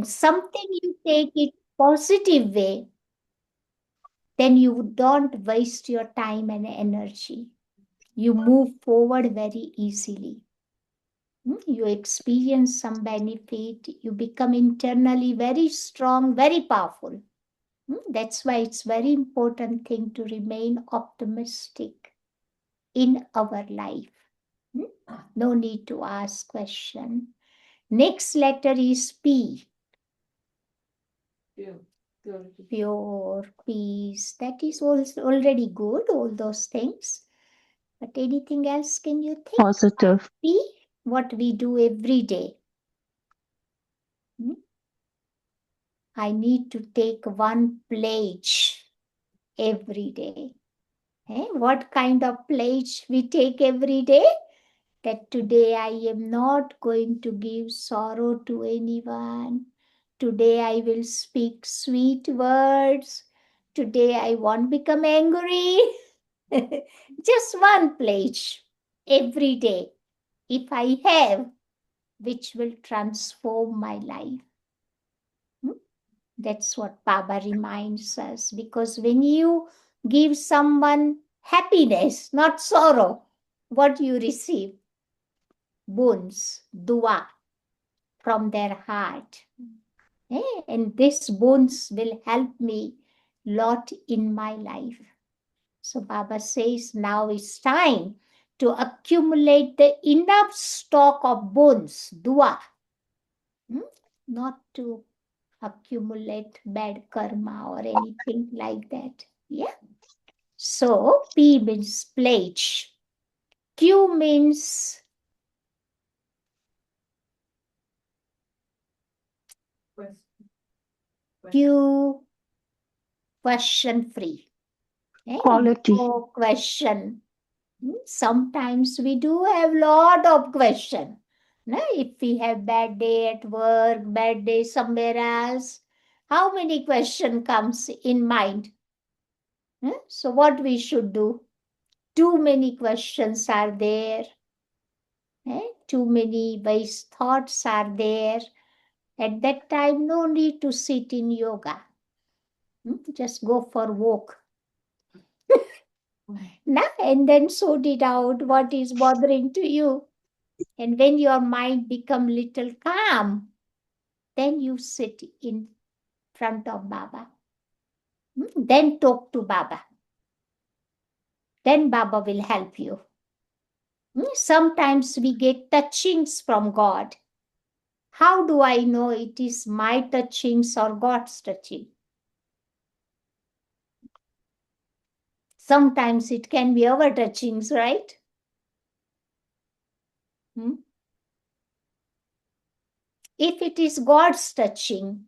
When something you take it positive way, then you don't waste your time and energy. You move forward very easily. You experience some benefit. You become internally very strong, very powerful. That's why it's very important thing to remain optimistic in our life. No need to ask question. Next letter is P. Pure, peace. That is also already good, all those things. But anything else can you think? Positive. P, what we do every day. I need to take one pledge every day. What kind of pledge we take every day? That today I am not going to give sorrow to anyone. Today I will speak sweet words. Today I won't become angry. Just one pledge every day, if I have, which will transform my life. That's what Baba reminds us. Because when you give someone happiness, not sorrow, what you receive? Boons, dua from their heart. And this boons will help me lot in my life. So Baba says now it's time to accumulate the enough stock of boons, dua. Not to accumulate bad karma or anything like that. Yeah. So P means pledge. Q means Q, question free. Quality. No question. Sometimes we do have lot of question. If we have bad day at work, bad day somewhere else, how many question comes in mind? So what we should do? Too many questions are there. Too many wise thoughts are there. At that time, no need to sit in yoga. Just go for walk. And then sort it out what is bothering to you. And when your mind become little calm, then you sit in front of Baba. Then talk to Baba. Then Baba will help you. Sometimes we get touchings from God. How do I know it is my touchings or God's touching? Sometimes it can be our touchings, right? If it is God's touching,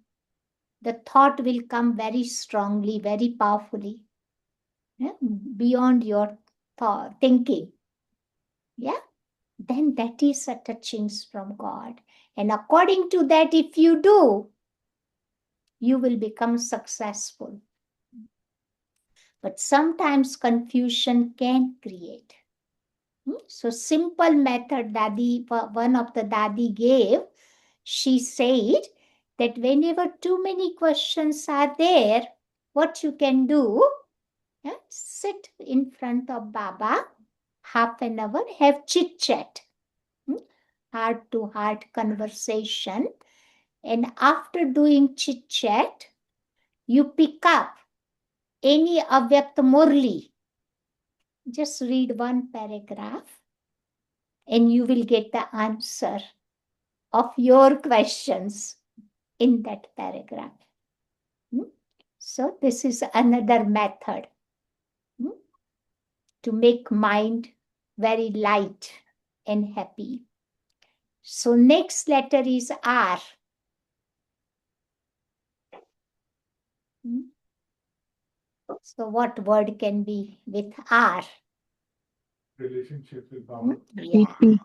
the thought will come very strongly, very powerfully, beyond your thought, thinking. Yeah, then that is a touchings from God. And according to that, if you do, you will become successful. But sometimes confusion can create. So simple method one of the Dadi gave, she said that whenever too many questions are there, what you can do, sit in front of Baba, half an hour, have chit chat, heart to heart conversation. And after doing chit chat, you pick up any Avyakt Murli. Just read one paragraph and you will get the answer of your questions in that paragraph. So this is another method to make mind very light and happy. So next letter is R. So what word can be with R? Relationship with Baba. Yeah.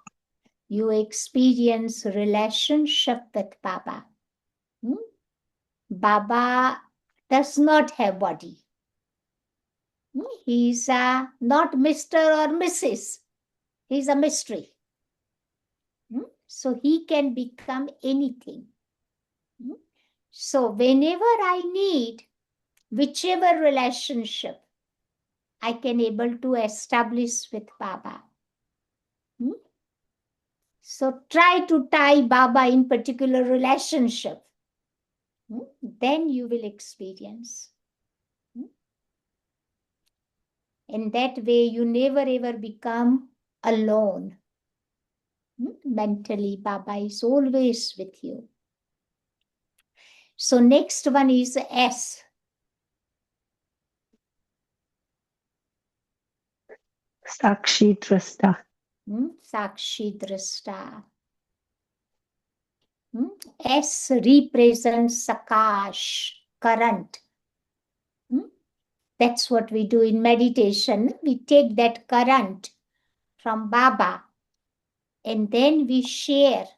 You experience relationship with Baba. Baba does not have body. He's not Mr. or Mrs. He's a mystery. So he can become anything. So whenever I need whichever relationship, I can able to establish with Baba. So try to tie Baba in particular relationship. Then you will experience. In that way, you never ever become alone. Mentally, Baba is always with you. So next one is S. Sakshi Drashta. Sakshi Drashta. S represents Sakash, current. That's what we do in meditation. We take that current from Baba and then we share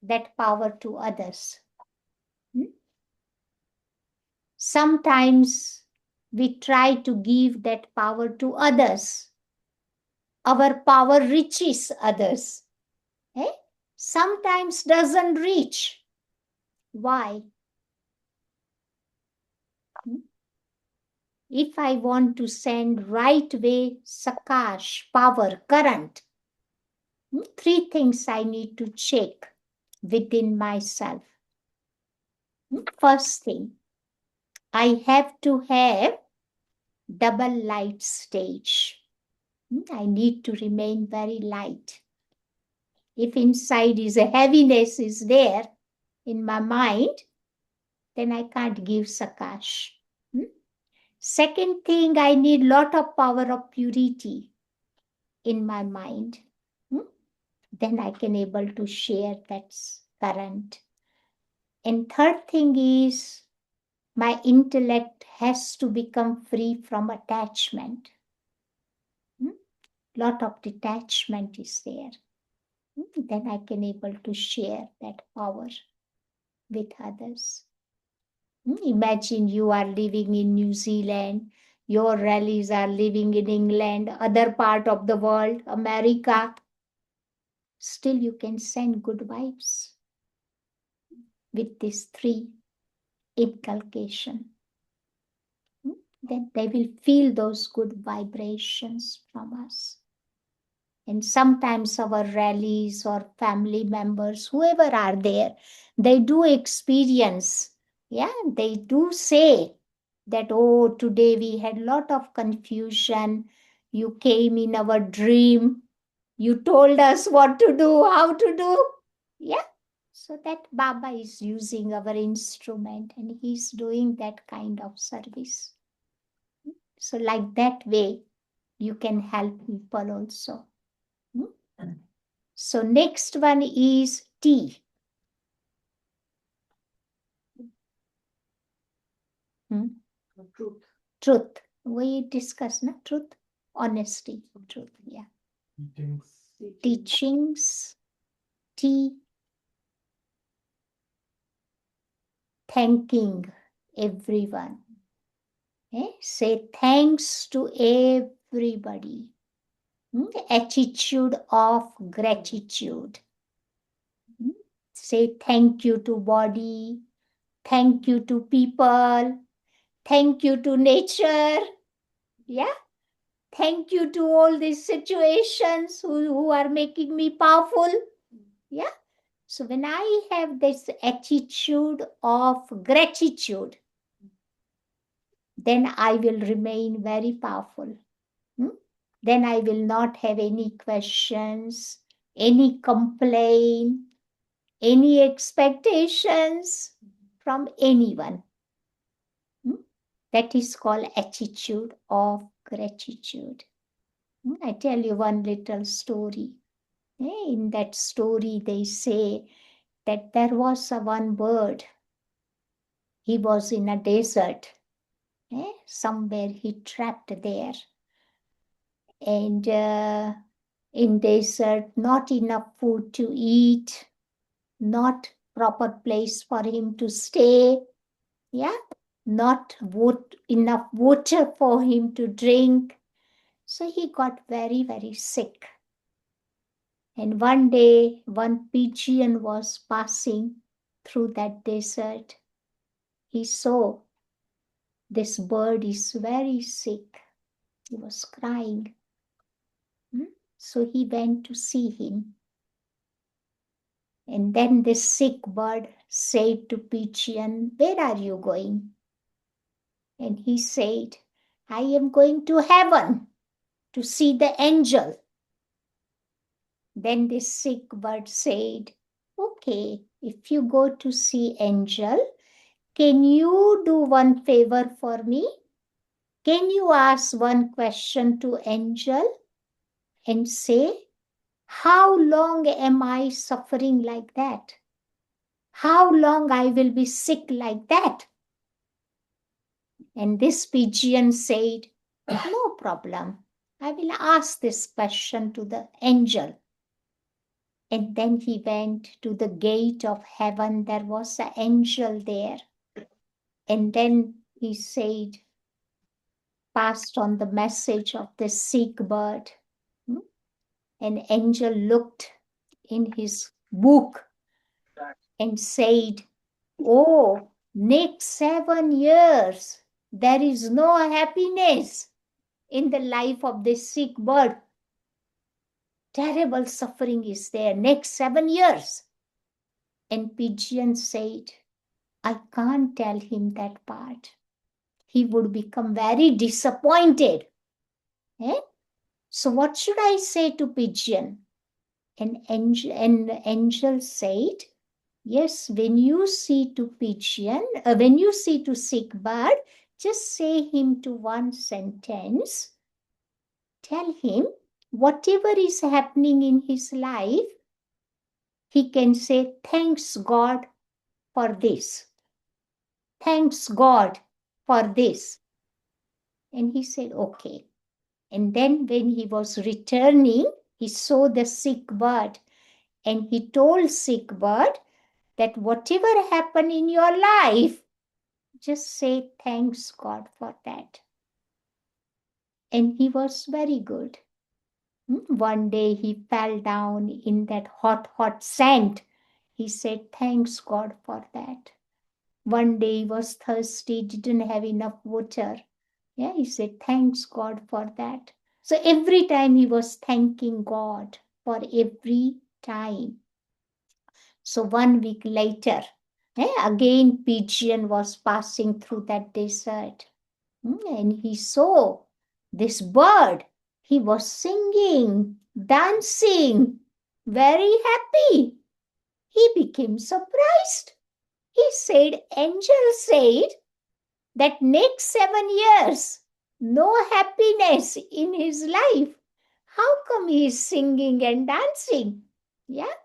that power to others. Sometimes we try to give that power to others. Our power reaches others. Sometimes doesn't reach. Why? If I want to send right way Sakash, power, current, three things I need to check within myself. First thing, I have to have double light stage. I need to remain very light. If inside is a heaviness is there in my mind, then I can't give Sakash. Second thing, I need lot of power of purity in my mind. Then I can able to share that current. And third thing is, my intellect has to become free from attachment. Lot of detachment is there. Then I can able to share that power with others. Imagine you are living in New Zealand, your rallies are living in England, other part of the world, America. Still you can send good vibes with these three inculcation. Then they will feel those good vibrations from us. And sometimes our rallies or family members, whoever are there, they do experience, they do say that, oh, today we had a lot of confusion. You came in our dream. You told us what to do, how to do. So that Baba is using our instrument and he's doing that kind of service. So like that way, you can help people also. So next one is T. Truth. We discuss, na? Truth, honesty, truth. Yeah. Teachings. T. Thanking everyone. Say thanks to everybody. Attitude of gratitude. Say thank you to body, thank you to people, thank you to nature. Thank you to all these situations who are making me powerful. So when I have this attitude of gratitude, then I will remain very powerful. Then I will not have any questions, any complaint, any expectations from anyone. That is called attitude of gratitude. I tell you one little story. In that story, they say that there was one bird. He was in a desert. Somewhere he trapped there. And in desert, not enough food to eat, not proper place for him to stay. Not enough water for him to drink. So he got very, very sick. And one day, one pigeon was passing through that desert. he saw this bird is very sick. He was crying. So he went to see him. And then this sick bird said to pigeon, "Where are you going?" And he said, "I am going to heaven to see the angel." Then this sick bird said, "Okay, if you go to see angel, can you do one favor for me? Can you ask one question to angel and say, how long am I suffering like that? How long I will be sick like that?" And this pigeon said, "No problem. I will ask this question to the angel." And then he went to the gate of heaven. There was an angel there. And then he said, passed on the message of the sick bird. An angel looked in his book and said, "Oh, next 7 years, there is no happiness in the life of this sick bird. Terrible suffering is there next 7 years." And pigeon said, "I can't tell him that part. He would become very disappointed. Eh? So what should I say to pigeon?" And the angel said, "Yes, when you see to pigeon, when you see to sick bird, just say him to one sentence. Tell him whatever is happening in his life, he can say, 'Thanks God for this. Thanks God for this.'" And he said, "Okay." And then when he was returning, he saw the sick bird and he told sick bird that whatever happened in your life, just say thanks God for that. And he was very good. One day he fell down in that hot sand. He said, "Thanks God for that." One day he was thirsty, didn't have enough water. Yeah, he said, "Thanks God for that." So every time he was thanking God for every time. So 1 week later, again pigeon was passing through that desert. And he saw this bird. He was singing, dancing, very happy. He became surprised. He said, "Angel said that next 7 years, no happiness in his life. How come he is singing and dancing?" Yeah.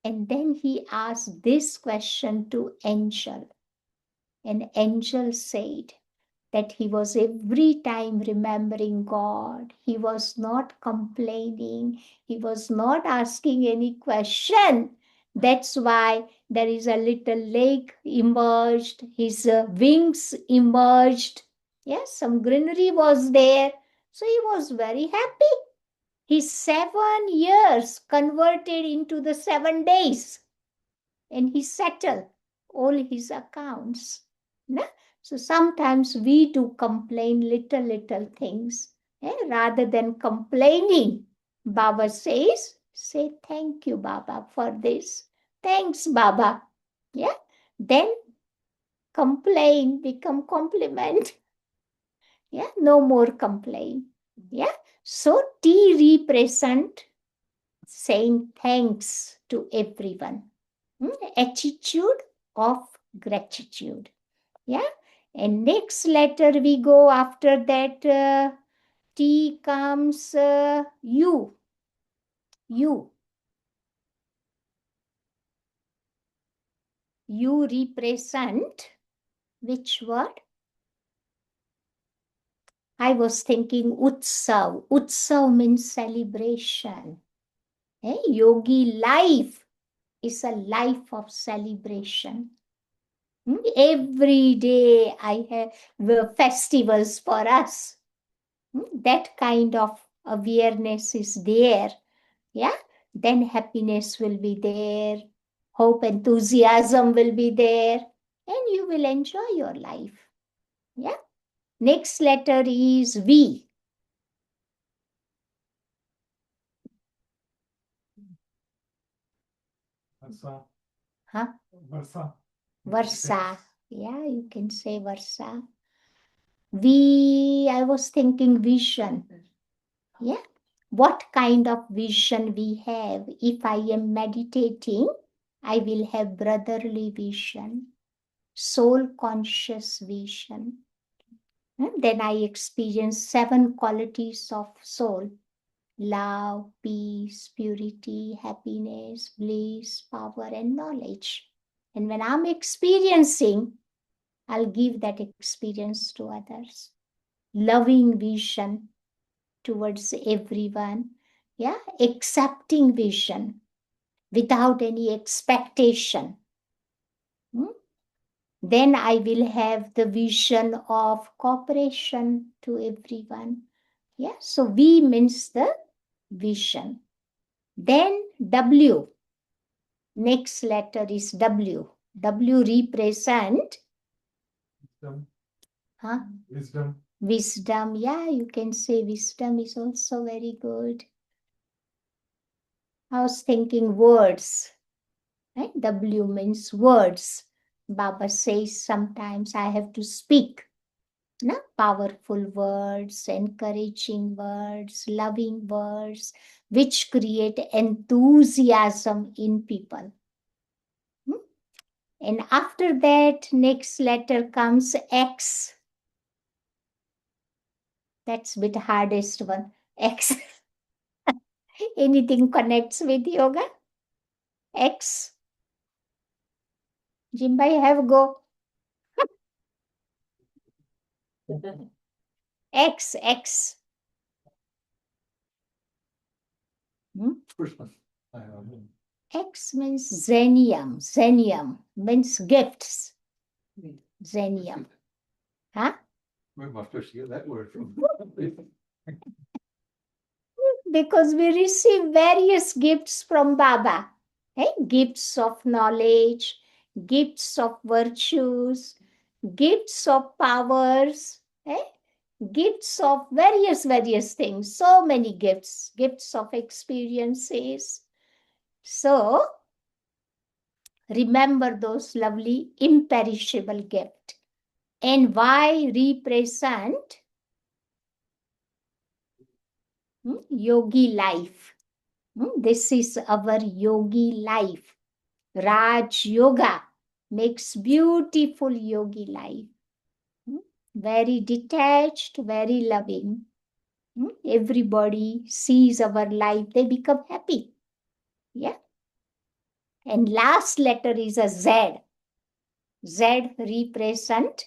And then he asked this question to angel. And angel said that he was every time remembering God. He was not complaining. He was not asking any question. That's why there is a little lake emerged. His wings emerged. Yes, some greenery was there. So he was very happy. His 7 years converted into the 7 days. And he settled all his accounts. No? So sometimes we do complain little things. Rather than complaining, Baba says, say thank you, Baba, for this. Thanks, Baba. Yeah. Then complain become compliment. Yeah. No more complain. Yeah. So T represent saying thanks to everyone. Attitude of gratitude. Yeah. And next letter we go after that. T comes U. U. U represent which word? I was thinking Utsav. Utsav means celebration. Yogi life is a life of celebration. Every day I have festivals for us. That kind of awareness is there. Yeah. Then happiness will be there. Hope, enthusiasm will be there. and you will enjoy your life. Yeah. Next letter is V. Versa. Huh? Versa. Versa. Yeah, you can say Versa. I was thinking vision. Yeah. What kind of vision we have? If I am meditating, I will have brotherly vision, soul conscious vision. And then I experience 7 qualities of soul: love, peace, purity, happiness, bliss, power, and knowledge. And when I'm experiencing, I'll give that experience to others. Loving vision towards everyone. Yeah, accepting vision without any expectation. Then I will have the vision of cooperation to everyone. Yeah, so V means the vision. Then W. Next letter is W. W represent Wisdom. huh? Wisdom. Wisdom. Yeah, you can say wisdom is also very good. I was thinking words. Right? W means words. Baba says sometimes I have to speak. No? Powerful words, encouraging words, loving words, which create enthusiasm in people. And after that, next letter comes X. That's a bit hardest one. X. Anything connects with yoga? X. Jimbai, have go. X, X. First one. I don't know. X means zenium. Zenium means gifts. Zenium. Huh? Where am I supposed to get that word from? Because we receive various gifts from Baba. Gifts of knowledge, gifts of virtues, gifts of powers, gifts of various things. So many gifts of experiences. So remember those lovely imperishable gifts. And why represent yogi life? This is our yogi life. Raj Yoga makes beautiful yogi life. Very detached, very loving. Everybody sees our life, they become happy. Yeah. And last letter is a Z. Z represent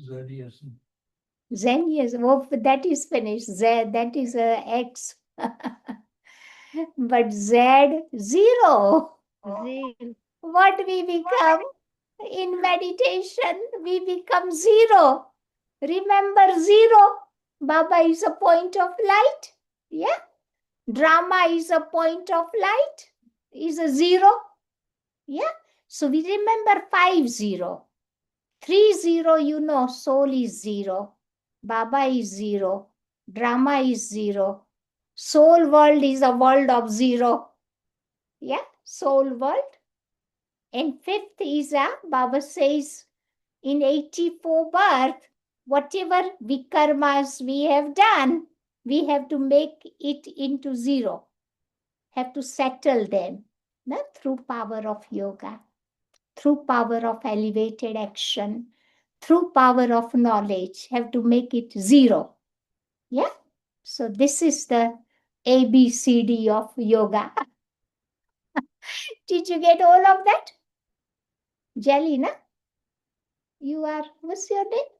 Zodiacism. Zen, yes. Oh, that is finished. Z, that is a X. But Z, zero. What we become in meditation, we become zero. Remember zero. Baba is a point of light. Yeah. Drama is a point of light. Is a zero. Yeah. So we remember 50. 30, soul is zero. Baba is zero. Drama is zero. Soul world is a world of zero. Yeah, soul world. And fifth is Baba says, in 84 birth, whatever vikarmas we have done, we have to make it into zero. Have to settle them through power of yoga, through power of elevated action, through power of knowledge, have to make it zero. Yeah. So this is the ABCD of yoga. Did you get all of that? Jelly, na? You are, what's your name?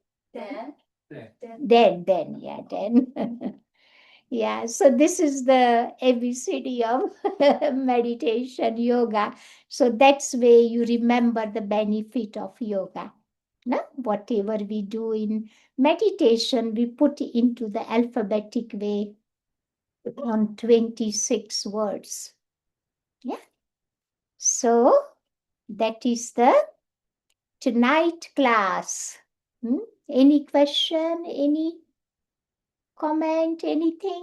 Dan, yeah, Dan. Yeah, so this is the ABCD of meditation, yoga. So that's where you remember the benefit of yoga. No? Whatever we do in meditation, we put into the alphabetic way. on 26 words. Yeah. So that is the tonight class. Any question, any comment, anything?